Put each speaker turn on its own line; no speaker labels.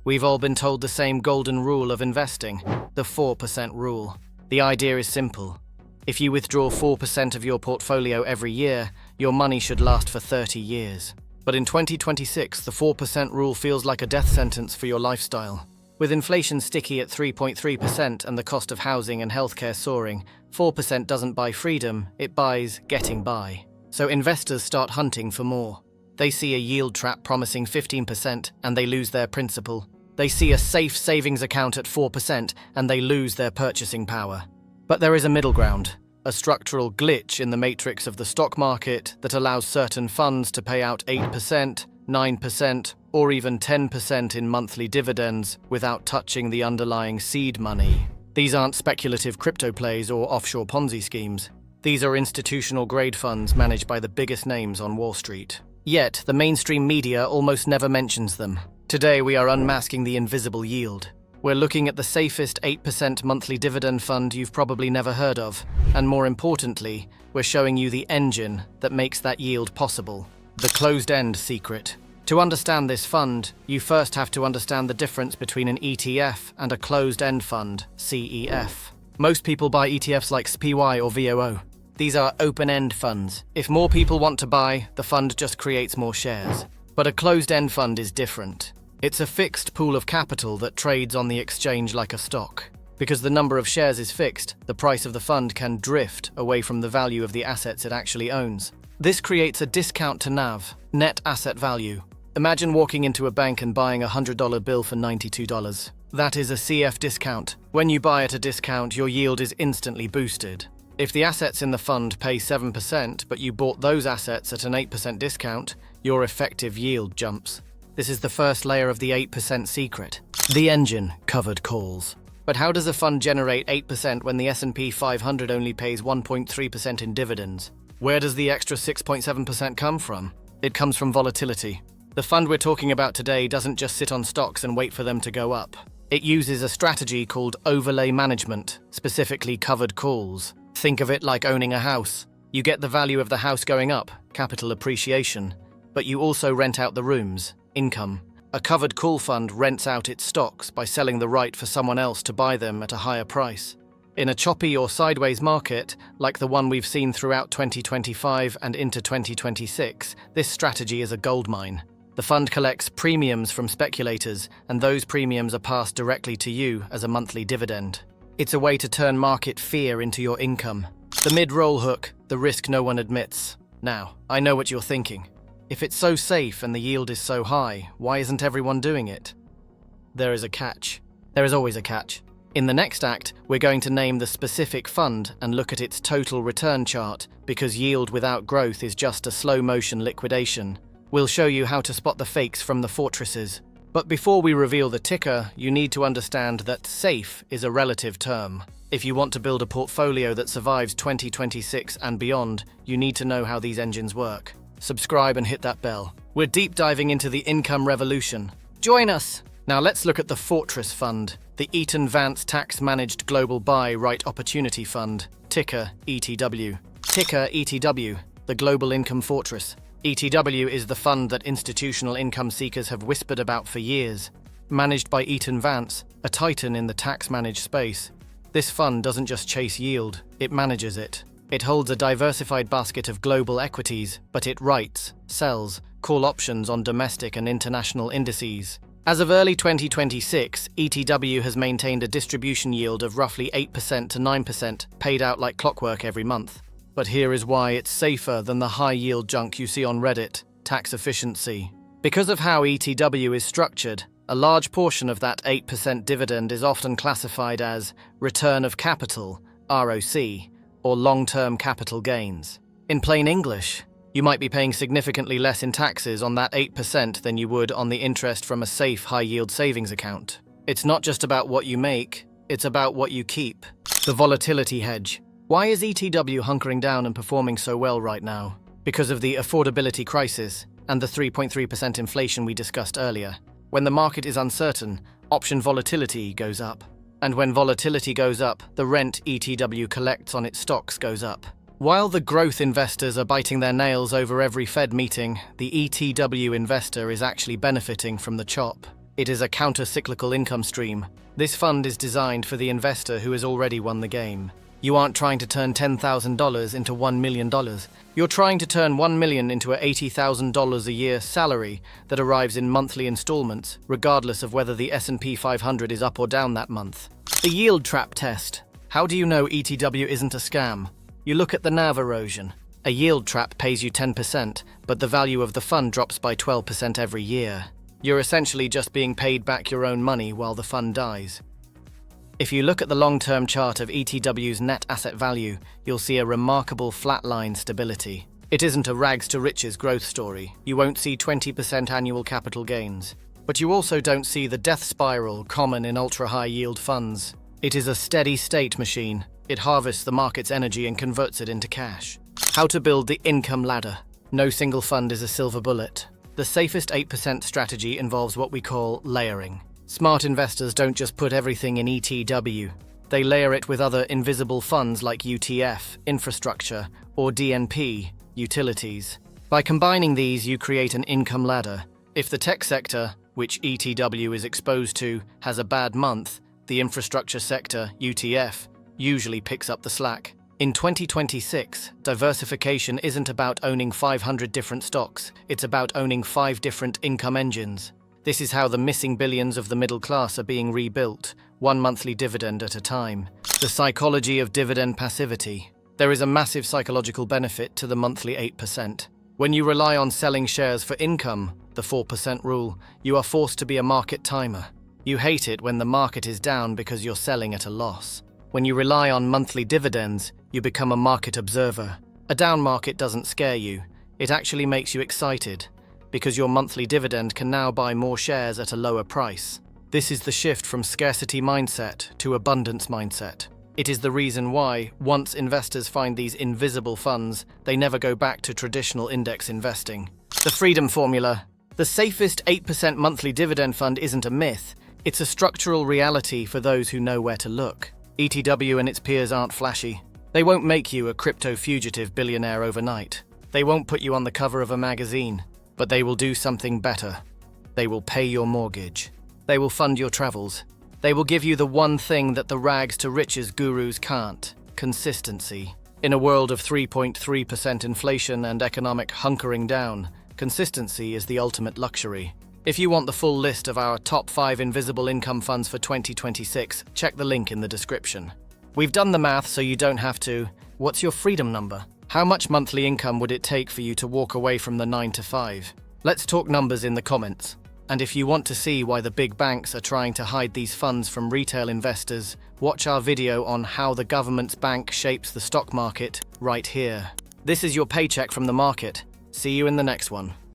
We've all been told the same golden rule of investing, the 4% rule. The idea is simple. If you withdraw 4% of your portfolio every year, your money should last for 30 years. But in 2026, the 4% rule feels like a death sentence for your lifestyle. With inflation sticky at 3.3% and the cost of housing and healthcare soaring, 4% doesn't buy freedom, it buys getting by. So investors start hunting for more. They see a yield trap promising 15% and they lose their principal. They see a safe savings account at 4% and they lose their purchasing power. But there is a middle ground, a structural glitch in the matrix of the stock market that allows certain funds to pay out 8%, 9%, or even 10% in monthly dividends without touching the underlying seed money. These aren't speculative crypto plays or offshore Ponzi schemes. These are institutional-grade funds managed by the biggest names on Wall Street. Yet, the mainstream media almost never mentions them. Today, we are unmasking the invisible yield. We're looking at the safest 8% monthly dividend fund you've probably never heard of. And more importantly, we're showing you the engine that makes that yield possible. The closed-end secret. To understand this fund, you first have to understand the difference between an ETF and a closed-end fund, CEF. Most people buy ETFs like SPY or VOO. These are open-end funds. If more people want to buy, the fund just creates more shares. But a closed-end fund is different. It's a fixed pool of capital that trades on the exchange like a stock. Because the number of shares is fixed, the price of the fund can drift away from the value of the assets it actually owns. This creates a discount to NAV, net asset value. Imagine walking into a bank and buying a $100 bill for $92. That is a CF discount. When you buy at a discount, your yield is instantly boosted. If the assets in the fund pay 7%, but you bought those assets at an 8% discount, your effective yield jumps. This is the first layer of the 8% secret. The engine, covered calls. But how does a fund generate 8% when the S&P 500 only pays 1.3% in dividends? Where does the extra 6.7% come from? It comes from volatility. The fund we're talking about today doesn't just sit on stocks and wait for them to go up. It uses a strategy called overlay management, specifically covered calls. Think of it like owning a house. You get the value of the house going up, capital appreciation, but you also rent out the rooms, income. A covered call fund rents out its stocks by selling the right for someone else to buy them at a higher price. In a choppy or sideways market, like the one we've seen throughout 2025 and into 2026, this strategy is a goldmine. The fund collects premiums from speculators, and those premiums are passed directly to you as a monthly dividend. It's a way to turn market fear into your income. The mid-roll hook, the risk no one admits. Now, I know what you're thinking. If it's so safe and the yield is so high, why isn't everyone doing it? There is a catch. There is always a catch. In the next act, we're going to name the specific fund and look at its total return chart, because yield without growth is just a slow-motion liquidation. We'll show you how to spot the fakes from the fortresses. But before we reveal the ticker, you need to understand that safe is a relative term. If you want to build a portfolio that survives 2026 and beyond, you need to know how these engines work. Subscribe and hit that bell. We're deep diving into the income revolution. Join us! Now let's look at the Fortress Fund, the Eaton Vance Tax Managed Global Buy Right Opportunity Fund, ticker ETW. Ticker ETW, the Global Income Fortress. ETW is the fund that institutional income seekers have whispered about for years. Managed by Eaton Vance, a titan in the tax-managed space, this fund doesn't just chase yield, it manages it. It holds a diversified basket of global equities, but it writes, sells, call options on domestic and international indices. As of early 2026, ETW has maintained a distribution yield of roughly 8% to 9%, paid out like clockwork every month. But here is why it's safer than the high-yield junk you see on Reddit, tax efficiency. Because of how ETW is structured, a large portion of that 8% dividend is often classified as return of capital, ROC, or long-term capital gains. In plain English, you might be paying significantly less in taxes on that 8% than you would on the interest from a safe high-yield savings account. It's not just about what you make, it's about what you keep. The volatility hedge. Why is ETW hunkering down and performing so well right now? Because of the affordability crisis and the 3.3% inflation we discussed earlier. When the market is uncertain, option volatility goes up. And when volatility goes up, the rent ETW collects on its stocks goes up. While the growth investors are biting their nails over every Fed meeting, the ETW investor is actually benefiting from the chop. It is a counter-cyclical income stream. This fund is designed for the investor who has already won the game. You aren't trying to turn $10,000 into $1 million. You're trying to turn $1 million into a $80,000 a year salary that arrives in monthly installments, regardless of whether the S&P 500 is up or down that month. The yield trap test. How do you know ETW isn't a scam? You look at the NAV erosion. A yield trap pays you 10%, but the value of the fund drops by 12% every year. You're essentially just being paid back your own money while the fund dies. If you look at the long-term chart of ETW's net asset value, you'll see a remarkable flatline stability. It isn't a rags to riches growth story. You won't see 20% annual capital gains. But you also don't see the death spiral common in ultra-high yield funds. It is a steady state machine. It harvests the market's energy and converts it into cash. How to build the income ladder. No single fund is a silver bullet. The safest 8% strategy involves what we call layering. Smart investors don't just put everything in ETW. They layer it with other invisible funds like UTF, infrastructure, or DNP, utilities. By combining these, you create an income ladder. If the tech sector, which ETW is exposed to, has a bad month, the infrastructure sector, UTF, usually picks up the slack. In 2026, diversification isn't about owning 500 different stocks, it's about owning 5 different income engines. This is how the missing billions of the middle class are being rebuilt, one monthly dividend at a time. The psychology of dividend passivity. There is a massive psychological benefit to the monthly 8%. When you rely on selling shares for income, the 4% rule, you are forced to be a market timer. You hate it when the market is down because you're selling at a loss. When you rely on monthly dividends, you become a market observer. A down market doesn't scare you. It actually makes you excited, because your monthly dividend can now buy more shares at a lower price. This is the shift from scarcity mindset to abundance mindset. It is the reason why, once investors find these invisible funds, they never go back to traditional index investing. The Freedom Formula. The safest 8% monthly dividend fund isn't a myth. It's a structural reality for those who know where to look. ETW and its peers aren't flashy. They won't make you a crypto fugitive billionaire overnight. They won't put you on the cover of a magazine. But they will do something better. They will pay your mortgage. They will fund your travels. They will give you the one thing that the rags to riches gurus can't: consistency. In a world of 3.3% inflation and economic hunkering down, consistency is the ultimate luxury. If you want the full list of our top 5 invisible income funds for 2026, check the link in the description. We've done the math so you don't have to. What's your freedom number? How much monthly income would it take for you to walk away from the 9 to 5? Let's talk numbers in the comments. And if you want to see why the big banks are trying to hide these funds from retail investors, watch our video on how the government's bank shapes the stock market right here. This is your paycheck from the market. See you in the next one.